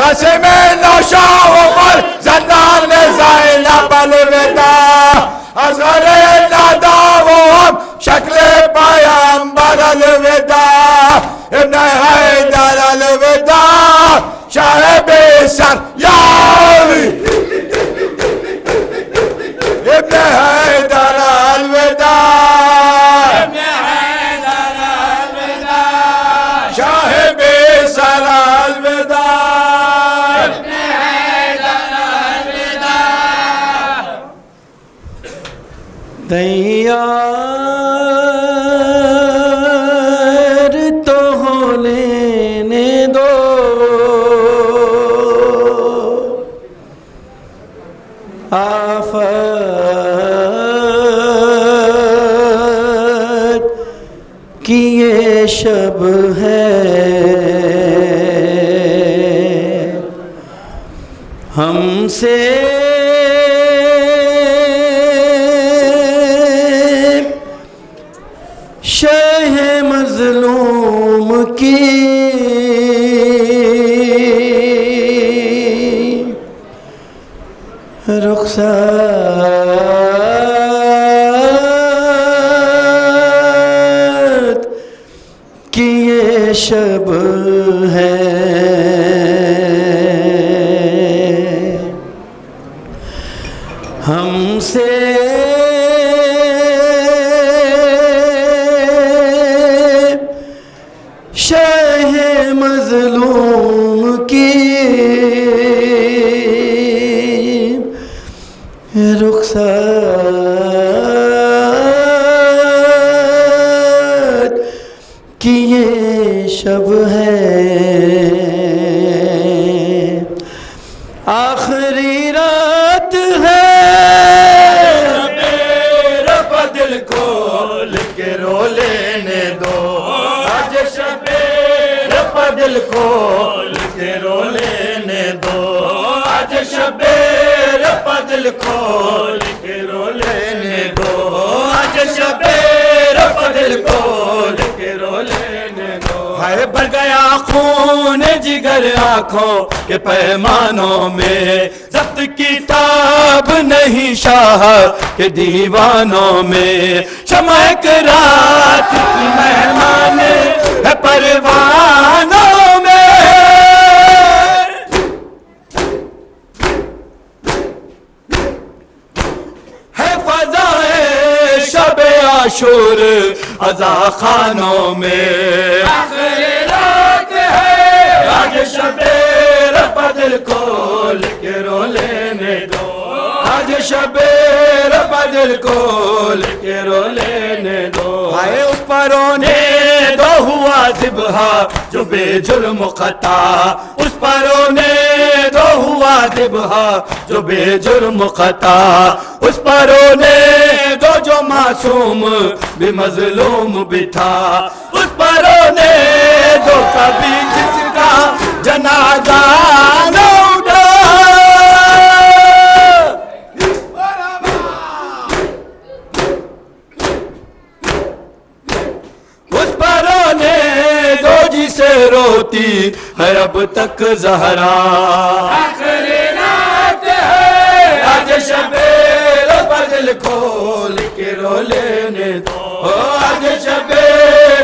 قسم نوشا وقل زنان زینب الوداع اصغر ندا وهم شکل پیامبر الوداع ابن حیدر الوداع شاهب سر یاوی ابن حیدر الوداع شاهب سر الوداع تیار تو ہو لینے دو آفت کی یہ شب ہے ہم سے شب ہے ہم سے شہ مظلوم کی رخصت کی یہ شب ہے آخری رات ہے رب دل کھول کے رو لینے دو آج شب رب دل کھول کے رو لینے دو آج شب رب دل کھول کے رو لینے دو آج شب رب دل کھول کے رو لینے دو ہائے بھر گیا خون جگر آنکھوں کے پیمانوں میں ضبط کتاب نہیں شاہ کے دیوانوں میں شمع رات کی مہمان ہے پروانوں میں ہے فضائے شب عاشور عزا خانوں میں آخری رات ہے آج شب رب دل کھول کے رو لینے دو آج شب رب دل کھول کے رو لینے دو ہائے اس پر رونے دو ہوا ذبح جو بے جرم خطا اس پر رونے دو ہوا ذبح جو بے جرم خطا اس پر رونے دو جو معصوم بھی مظلوم بھی تھا اس پر رونے دو کبھی جس کا جنازہ نہ اٹھا اس پر رونے دو جسے روتی ہے اب تک زہرا آخری رات ہے آج شب رب دل کھول کے رو لینے دو آج شب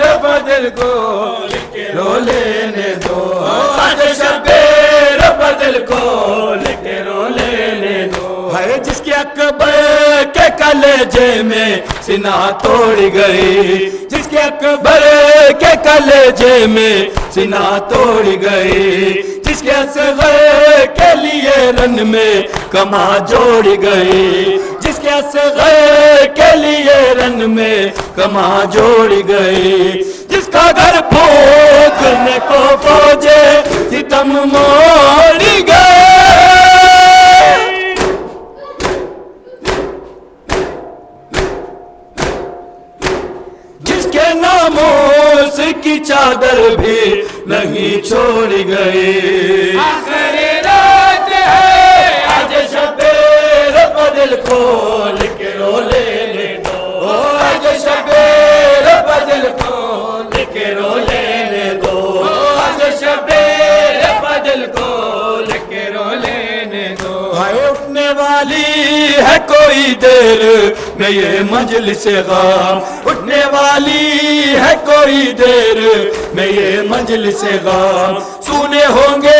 رب دل کھول کے رو لینے دو آج شب رب دل کھول کے رو لینے دو ہے جس کے اکبر کے کلیجے میں سینہ توڑ گئی جس کے اکبر کے کلیجے میں سینہ توڑ گئی جس کے اصغر کے لیے رن میں کما جوڑ گئی جس کے اصغر کے لیے رن میں کما جوڑ گئی جس کا گھر پھونکنے کو فوجے ستم موڑ گئے جس کے ناموس کی چادر بھی نہیں چھوڑ گئی آخری رات ہے آج شب رب دل کھول کے رو لینے دو آج شب رب دل کھول کے رو لینے دو آج شب رب دل کھول کے رو لینے دو ہائے اٹھنے والی ہے کوئی دیر میں یہ مجلس غم اٹھنے والی ہے کوئی دیر میں یہ مجلس غم سونے ہوں گے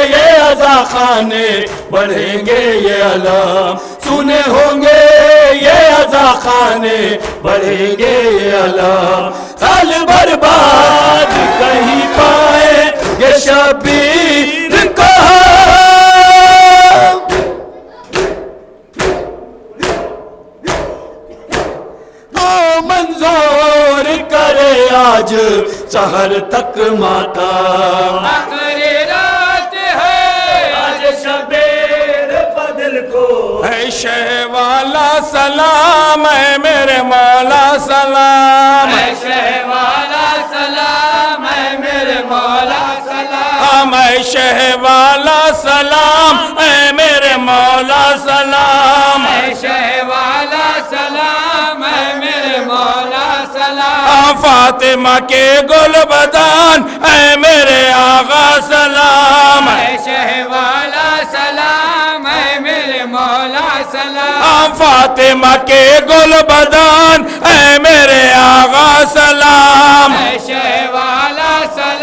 یہ عزا خانے بڑھیں گے یہ علم سونے ہوں گے یہ عزا خانے بڑھیں گے یہ علم سال برباد کہیں پائے یہ شبیر کو منظور کرے آج سحر تک ماتا آخری رات ہے آج شب رب دل کو اے شہ والا سلام اے میرے مولا سلام اے شہ والا سلام اے میرے مولا سلام اے شہ والا سلام اے میرے مولا سلام اے شہ والا سلام اے میرے مولا سلام فاطمہ کے گل بدان اے میرے آغا سلام اے شہ والا سلام اے میرے مولا سلام فاطمہ کے گل بدان اے میرے آغا سلام اے شہ والا سلام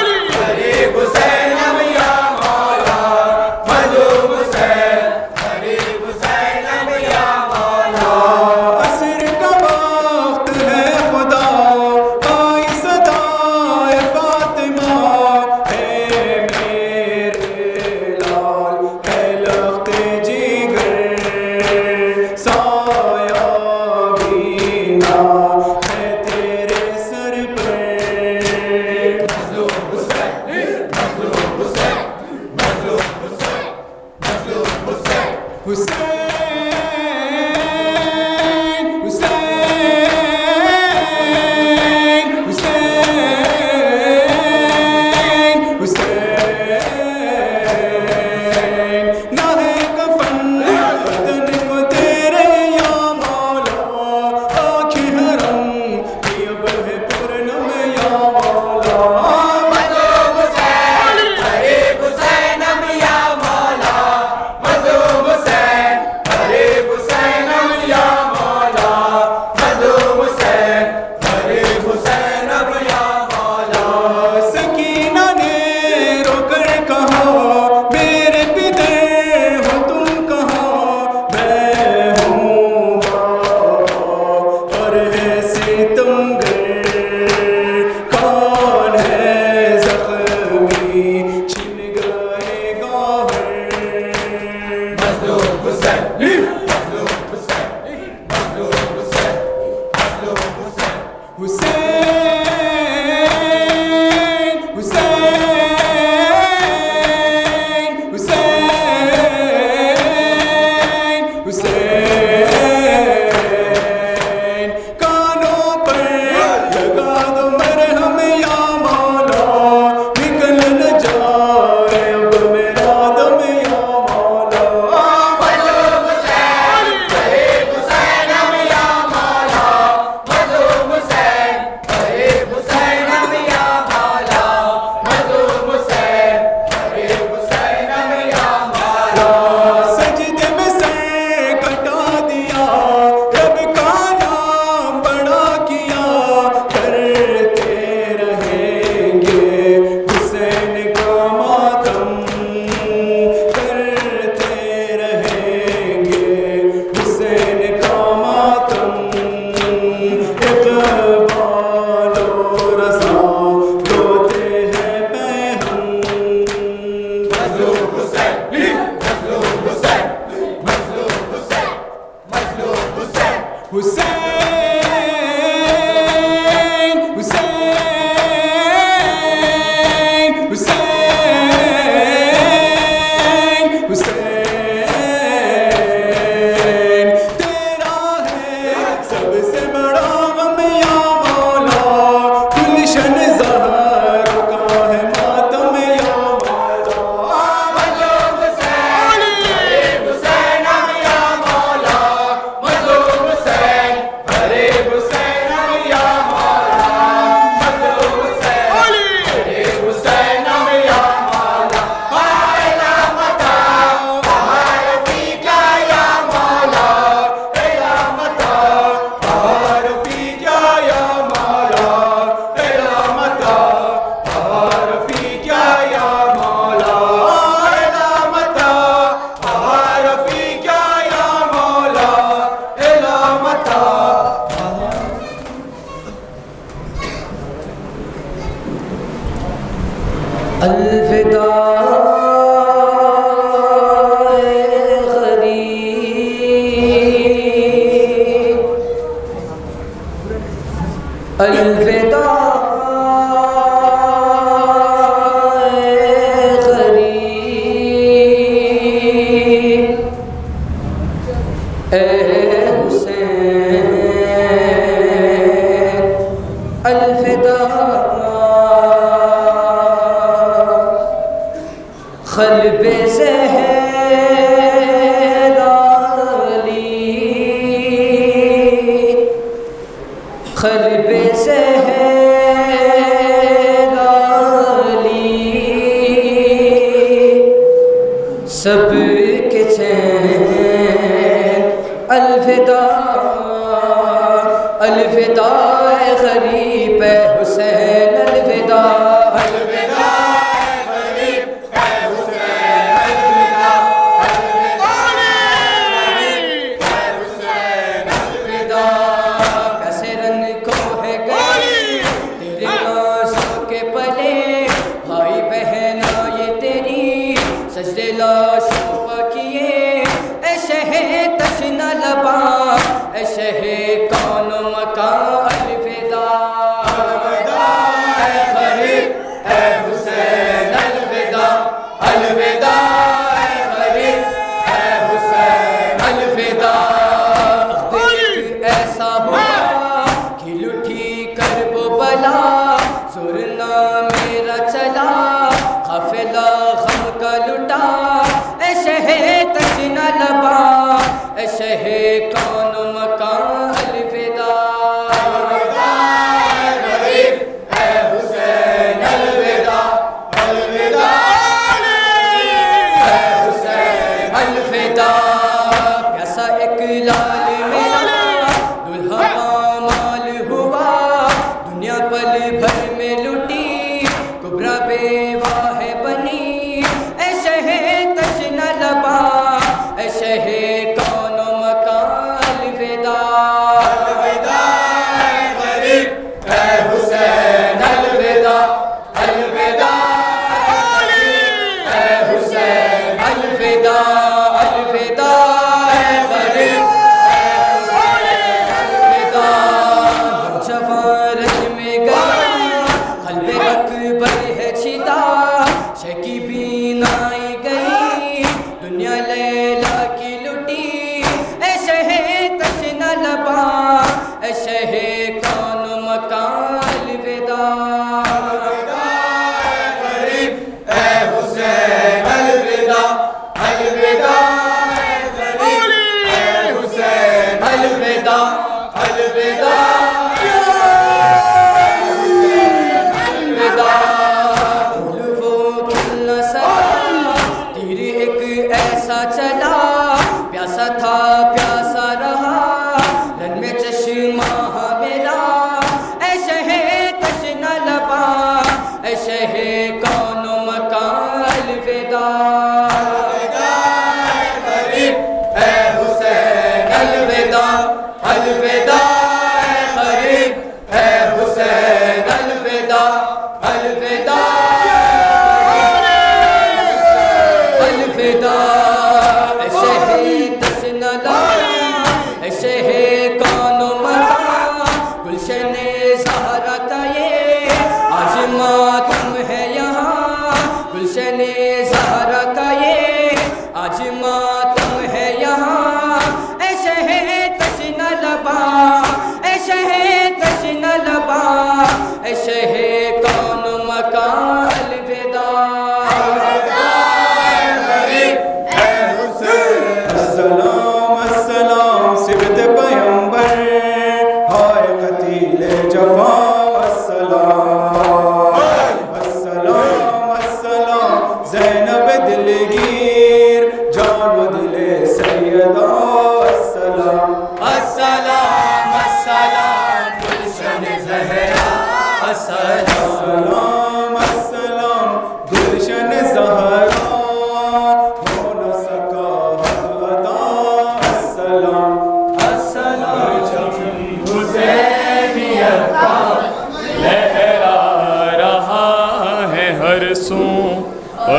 پل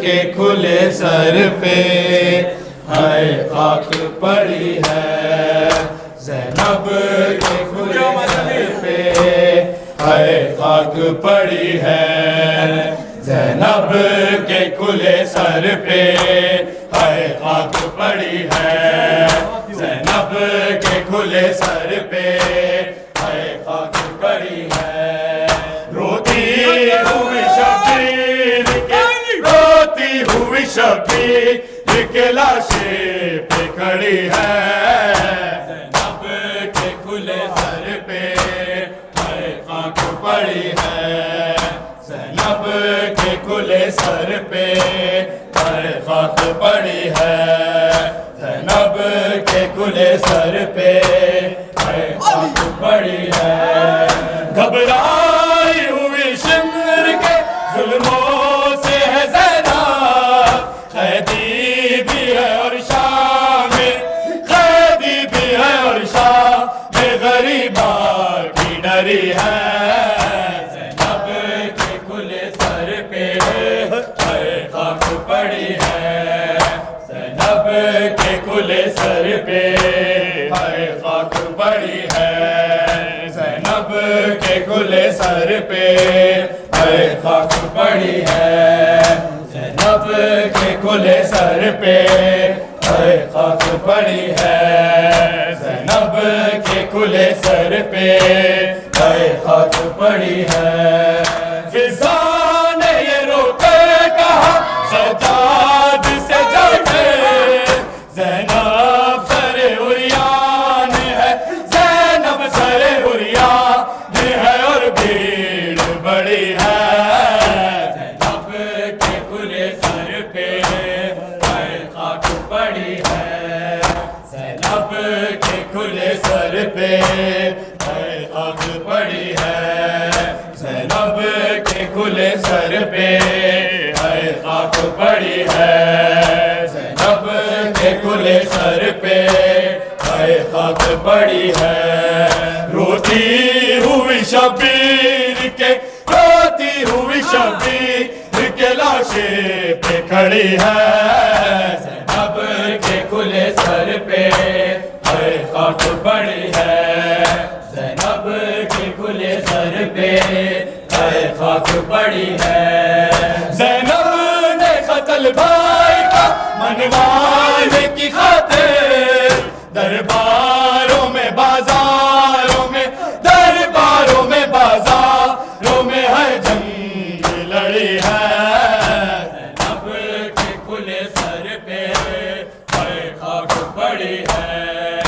کے کھلے سر پہ ہائے خاک پڑی ہے زینب کے کھلے سر پہ ہائے خاک پڑی ہے زینب کے کھلے سر پہ ہائے خاک پڑی ہے زینب کے کھلے سر پہ ہائے خاک پڑی ہے روتی ہوئی شبیر کے لاشیں پہ کھڑی ہے زینب کے کھلے سر پہ ہائے خاک پڑی ہے زینب کے کھلے سر پہ ہائے خاک پڑی ہے زینب کے کھلے سر پہ ہائے خاک پڑی ہے گھبرائی ہوئی شمر کے ظلموں سے ہے زینب قیدی بھی ہے اور شام قیدی بھی ہے اور شام غریبہ کی ڈری ہے زینب کے کھلے سر پہ ہائے خاک پڑی ہے زینب کے کھلے سر پہ ہائے خاک پڑی ہے زینب کے کھلے سر پہ ہائے خاک پڑی ہے زینب کے کھلے سر پہ ہائے خاک پڑی ہے زینب کے کھلے سر پہ ہائے خاک پڑی ہے فضا نے یہ رو کر کہا سجاد سے جا کے زینب سر عریان ہے زینب سر عریان ہے اور بھیڑ بڑی ہے زینب کے کھلے سر پہ ہائے خاک پڑی ہے زینب کے کھلے سر پہ ہائے خاک پڑی ہے زینب کے کھلے سر پہ ہائے خاک پڑی ہے زینب کے کھلے سر پہ ہائے خاک پڑی ہے روتی ہوئی شبیر کے روتی ہوئی شبیر کے لاشیں پہ کھڑی ہے زینب کے کھلے سر پہ ہائے خاک پڑی ہے زینب کے کھلے سر پہ ہائے خاک پڑی ہے زینب نے قتل بھائی کا منوانے کی خاطر درباروں میں بازاروں میں درباروں میں بازاروں میں ہے جنگ لڑی ہے زینب کے کھلے سر پہ ہائے خاک پڑی ہے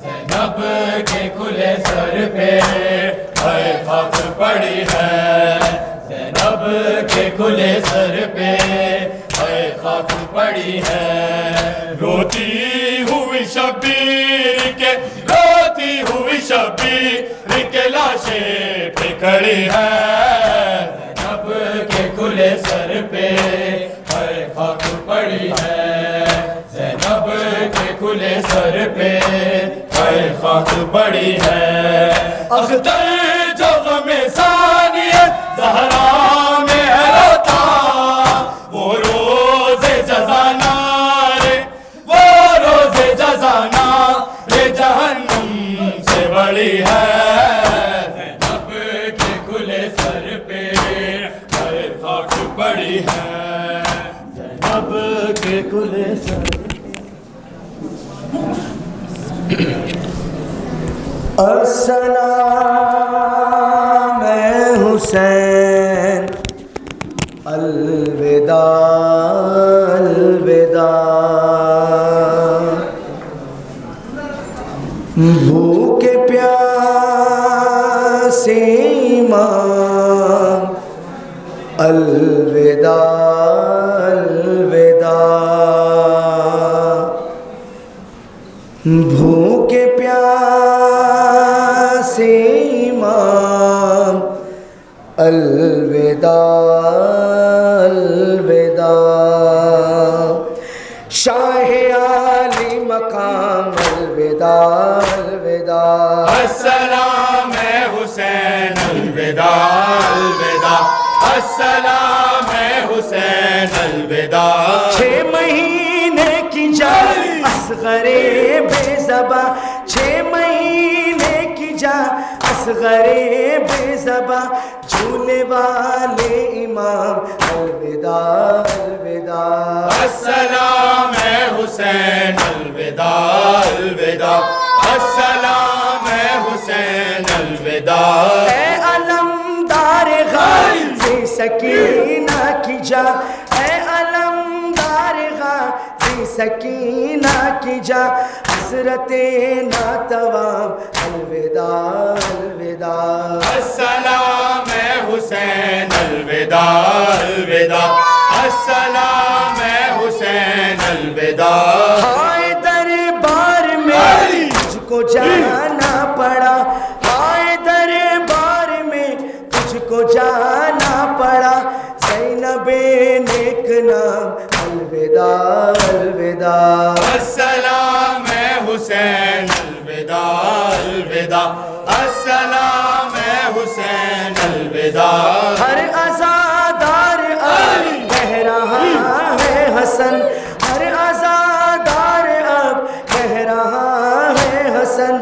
زینب کے کھلے سر پہ ہائے خاک پڑی ہے زینب کے کھلے سر پہ ہائے خاک پڑی ہے روتی ہوئی شبیر کے روتی ہوئی شبیر کے لاشیں پہ کھڑی ہے زینب کے کھلے سر پہ ہائے خاک پڑی ہے زینب کے کھلے سر پہ ہائے خاک پڑی ہے اختر جو غم ثانیہ زہرا میں ہے روتا وہ روز جزانا رے وہ روز جزانا رے جہنم سے بڑی ہے زینب کے کھلے سر پہ ہائے خاک پڑی ہے زینب کے کھلے سر السلام حسین الوداع الوداع بھوکے پیاسے امام الوداع الوداع بھوکے پیاسے امام الوداع الوداع شاہ عالی مقام الوداع الوداع السلام حسین الوداع الوداع السلام حسین حسین الوداع 6 مہینے کی جا اصغر بے زباں 6 مہینے کی جا اصغر بے زباں جھولے والے امام الوداع الوداع السلام ہے حسین الوداع الوداع السلام ہے حسین الوداع اے علمدار غازی سکینہ کی جا اے علمدار غازی سکینہ کی جا حسرت ناتوام الوداع الوداع السلام ہے حسین الوداع الوداع السلام ہے حسین الوداع ہائے دربار میں تجھ کو جانا پڑا ہائے دربار میں تجھ کو جانا پڑا زینب نیک نام الوداع الوداع السلام ہے حسین الوداع الوداع السلام ہے حسین الوداع ہر عزادار اب کہہ رہا ہے حسن ہر عزادار اب کہہ رہا ہے حسن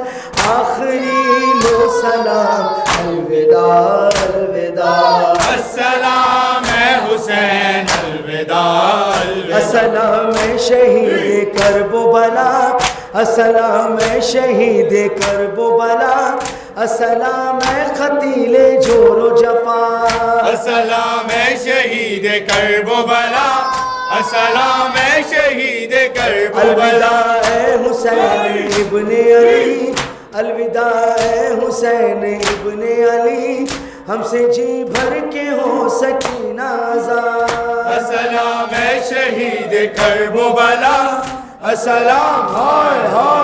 آخری لو سلام الوداع الوداع السلام ہے حسین الوداع الوداع السلام شہید کرب و بلا السلام شہید کرب و بلا السلام قتیل جور و جفا السلام شہید کرب و بلا السلام شہید کرب و بلا الوداع اے حسین ابن علی الوداع اے حسین ابن علی ہم سے جی بھر کے ہو سکینہ آزاد السلام شہید کرب و بلا السلام ہائے ہائے